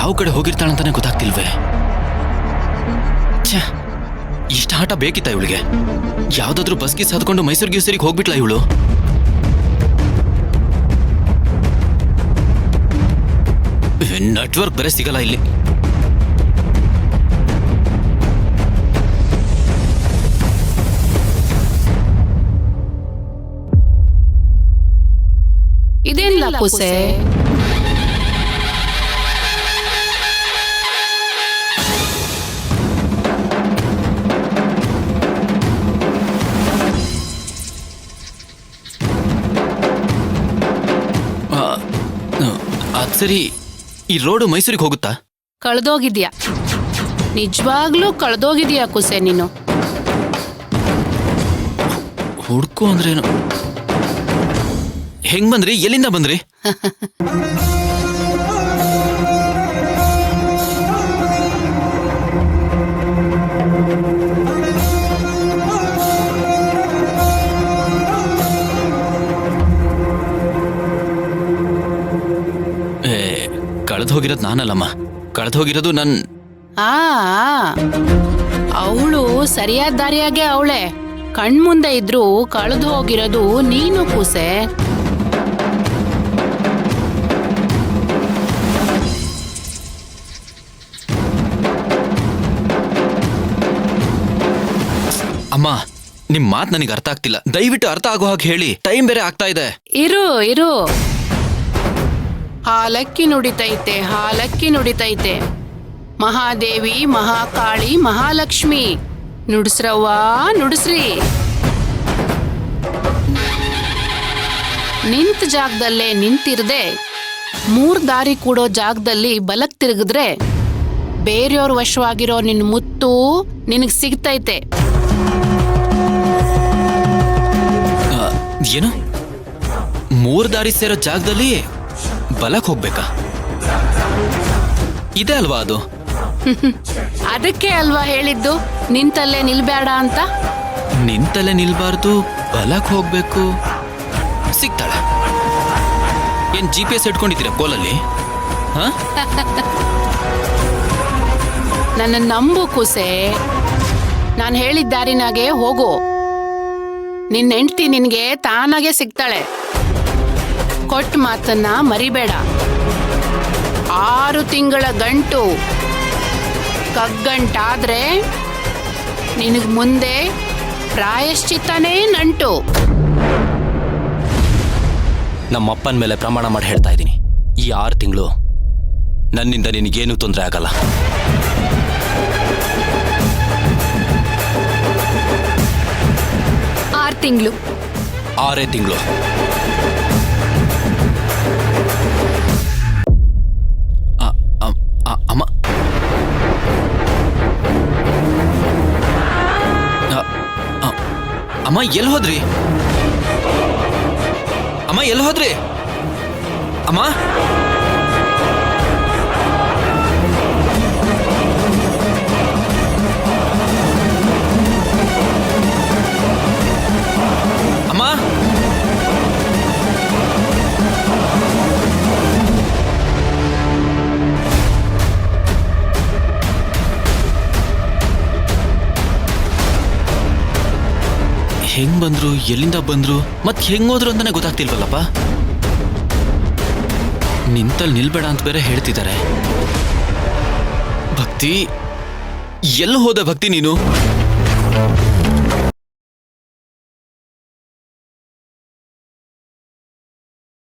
ಯಾವ ಕಡೆ ಹೋಗಿರ್ತಾಳಂತಾನೆ ಗೊತ್ತಾಗ್ತಿಲ್ವೇ. ಛೇ, ಇಷ್ಟ ಆಟ ಬೇಕಿತ್ತ ಇವಳಿಗೆ? ಯಾವ್ದಾದ್ರೂ ಬಸ್ಗೆ ಸಾದ್ಕೊಂಡು ಮೈಸೂರಿಗೆ ಸರಿಗೆ ಹೋಗ್ಬಿಟ್ಲ ಇವಳು. ನೆಟ್ವರ್ಕ್ ಬೇರೆ ಸಿಗಲ್ಲ ಇಲ್ಲಿ. ಇದೇನಿಲ್ಲ ಪುಸೆ, ಅದ್ ಸರಿ, ಈ ರೋಡು ಮೈಸೂರಿಗೆ ಹೋಗುತ್ತಾ? ಕಳೆದೋಗಿದ್ಯಾ? ನಿಜವಾಗ್ಲೂ ಕಳೆದೋಗಿದ್ಯಾ ಕುಸೆ ನೀನು? ಹುಡ್ಕು ಅಂದ್ರೇನು? ಹೆಂಗ್ ಬಂದ್ರಿ? ಎಲ್ಲಿಂದ ಬಂದ್ರಿ? ಕಳೆದು ಹೋಗಿರೋದು ನಾನಲ್ಲಮ್ಮ, ಕಳೆದು ಹೋಗಿರೋದು ಅವಳು ಸರಿಯಾದ ದಾರಿಯಾಗೆ ಅವಳೆ. ಕಣ್ಮುಂದೆ ಇದ್ರು ಕಳೆದು ಹೋಗಿರೋದು ನೀನು ಕೂಸೆ. ಅಮ್ಮ, ನಿಮ್ ಮಾತ್ ನನಗೆ ಅರ್ಥ ಆಗ್ತಿಲ್ಲ. ದಯವಿಟ್ಟು ಅರ್ಥ ಆಗೋ ಹಾಗೆ ಹೇಳಿ. ಟೈಮ್ ಬೇರೆ ಆಗ್ತಾ ಇದೆ. ಇರು ಹಾಲಕ್ಕಿ ನುಡಿತೈತೆ, ಹಾಲಕ್ಕಿ ನುಡಿತೈತೆ. ಮಹಾದೇವಿ, ಮಹಾಕಾಳಿ, ಮಹಾಲಕ್ಷ್ಮಿ ನುಡಿಸ್ರವ್ವ, ನುಡಿಸ್ರಿ. ನಿಂತ ಜಾಗದಲ್ಲೇ ನಿಂತಿರದೆ 3 ದಾರಿ ಕೂಡೋ ಜಾಗದಲ್ಲಿ ಬಲಕ್ ತಿರುಗಿದ್ರೆ ಬೇರೆಯವ್ರ ವಶವಾಗಿರೋ ನಿನ್ ಮುತ್ತು ನಿನಗ್ ಸಿಗ್ತೈತೆ. ಏನು? 3 ದಾರಿ ಸೇರೋ ಜಾಗದಲ್ಲಿ ಬಲಕ್ ಹೋಗ್ಬೇಕಾ? ಇದೆ ಅಲ್ವಾ ಅದು? ಅದಕ್ಕೆ ಅಲ್ವಾ ಹೇಳಿದ್ದು ನಿಂತಲ್ಲೇ ನಿಲ್ಬೇಡ ಅಂತ. ನಿಂತಲ್ಲೇ ನಿಲ್ಬಾರ್ದು, ಬಲಕ್ ಹೋಗ್ಬೇಕು. ಸಿಗ್ತಾಳೆ. ಏನ್ GPS ಇಟ್ಕೊಂಡಿದ್ದೀರಾ ಕೋಲಲ್ಲಿ? ನನ್ನ ನಂಬು ಕುಸೆ. ನಾನು ಹೇಳಿದ ದಾರಿನಾಗೆ ಹೋಗು. ನಿನ್ನ ಹೆಂಡ್ತಿ ನಿನ್ಗೆ ತಾನಾಗೆ ಸಿಗ್ತಾಳೆ. ಕೊಟ್ಟ ಮಾತನ್ನ ಮರಿಬೇಡ. 6 ತಿಂಗಳ ಗಂಟು ಕಗ್ಗಂಟಾದ್ರೆ ನಿನಗ್ ಮುಂದೆ ಪ್ರಾಯಶ್ಚಿತ್ತನೇ ನಂಟು. ನಮ್ಮಪ್ಪನ ಮೇಲೆ ಪ್ರಮಾಣ ಮಾಡಿ ಹೇಳ್ತಾ ಇದ್ದೀನಿ, ಈ 6 ತಿಂಗಳು ನನ್ನಿಂದ ನಿನಗೇನು ತೊಂದರೆ ಆಗಲ್ಲ. ತಿಂಗಳು 6 ತಿಂಗಳು. ಅಮ್ಮ, ಅಮ್ಮ ಎಲ್ಲಿ ಹೋದ್ರಿ? ಅಮ್ಮ ಎಲ್ಲಿ ಹೋದ್ರಿ? ಅಮ್ಮ, ಅಮ್ಮ, ಹೆಂಗ್ ಬಂದ್ರು, ಎಲ್ಲಿಂದ ಬಂದ್ರು, ಮತ್ ಹೆಂಗ್ ಹೋದ್ರು ಅಂತಾನೆ ಗೊತ್ತಾಗ್ತಿಲ್ವಲ್ಲಪ್ಪ. ನಿಂತಲ್ಲಿ ನಿಲ್ಬೇಡ ಅಂತ ಬೇರೆ ಹೇಳ್ತಿದ್ದಾರೆ. ಭಕ್ತಿ, ಎಲ್ಲಿ ಹೋದ ಭಕ್ತಿ ನೀನು?